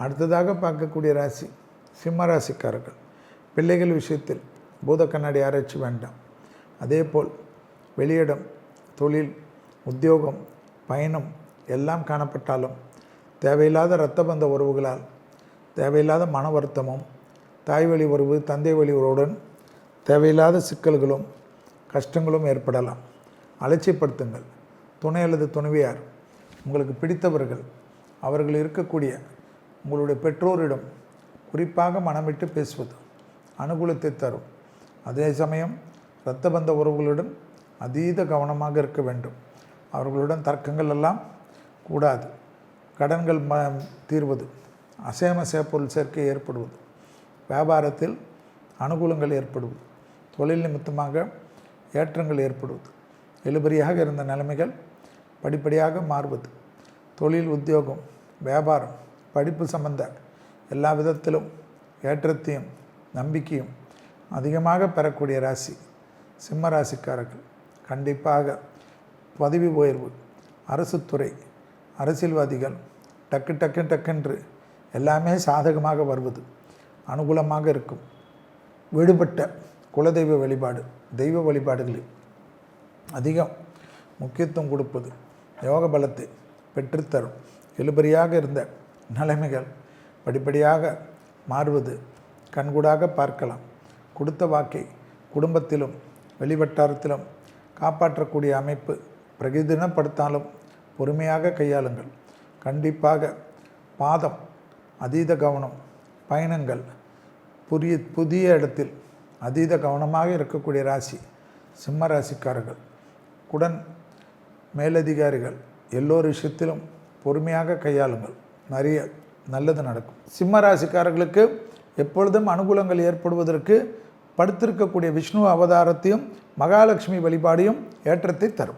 அடுத்ததாக பார்க்கக்கூடிய ராசி சிம்ம ராசிக்காரர்கள். பிள்ளைகள் விஷயத்தில் பூத கண்ணாடி ஆராய்ச்சி வேண்டாம். அதேபோல் வெளியிடம், தொழில், உத்தியோகம், பயணம் எல்லாம் காணப்பட்டாலும் தேவையில்லாத இரத்த பந்த உறவுகளால் தேவையில்லாத மன வருத்தமும், தாய் வழி உறவு, தந்தை வழி உறவுடன் தேவையில்லாத சிக்கல்களும் கஷ்டங்களும் ஏற்படலாம். அலட்சியப்படுத்துங்கள். துணை அல்லது துணைவியார், உங்களுக்கு பிடித்தவர்கள், அவர்கள் இருக்கக்கூடிய உங்களுடைய பெற்றோரிடம் குறிப்பாக மனமிட்டு பேசுவது அனுகூலத்தை தரும். அதே சமயம் இரத்த பந்த உறவுகளுடன் அதீத கவனமாக இருக்க வேண்டும். அவர்களுடன் தர்க்கங்கள் எல்லாம் கூடாது. கடன்கள் தீர்வது, அசைய பொருள் சேர்க்கை ஏற்படுவது, வியாபாரத்தில் அனுகூலங்கள் ஏற்படுவது, தொழில் நிமித்தமாக ஏற்றங்கள் ஏற்படுவது, இழுபறியாக இருந்த நிலைமைகள் படிப்படியாக மாறுவது, தொழில், உத்தியோகம், வியாபாரம், படிப்பு சம்பந்த எல்லா விதத்திலும் ஏற்றத்தையும் நம்பிக்கையும் அதிகமாக பெறக்கூடிய ராசி சிம்ம ராசிக்காரர்கள். கண்டிப்பாக பதவி உயர்வு, அரசு துறை, அரசியல்வாதிகள் டக்குன்று எல்லாமே சாதகமாக வருவது அனுகூலமாக இருக்கும். விடுபட்ட குலதெய்வ வழிபாடு, தெய்வ வழிபாடுகளில் அதிகம் முக்கியத்துவம் கொடுப்பது யோக பலத்தை பெற்றுத்தரும். இழுபறியாக இருந்த நிலைமைகள் படிப்படியாக மாறுவது கண்கூடாக பார்க்கலாம். கொடுத்த வாக்கை குடும்பத்திலும் வெளிவட்டாரத்திலும் காப்பாற்றக்கூடிய அமைப்பு பிரதிதினப்படுத்தாலும் பொறுமையாக கையாளுங்கள். கண்டிப்பாக பாதம், அதீத கவனம், பயணங்கள், புதிய இடத்தில் அதீத கவனமாக இருக்கக்கூடிய ராசி சிம்ம ராசிக்காரர்கள். உடன் மேலதிகாரிகள் எல்லோரு விஷயத்திலும் பொறுமையாக கையாளுங்கள். நிறைய நல்லது நடக்கும். சிம்ம ராசிக்காரர்களுக்கு எப்பொழுதும் அனுகூலங்கள் ஏற்படுவதற்கு படுத்திருக்கக்கூடிய விஷ்ணு அவதாரத்தையும் மகாலட்சுமி வழிபாடையும் ஏற்றத்தை தரும்.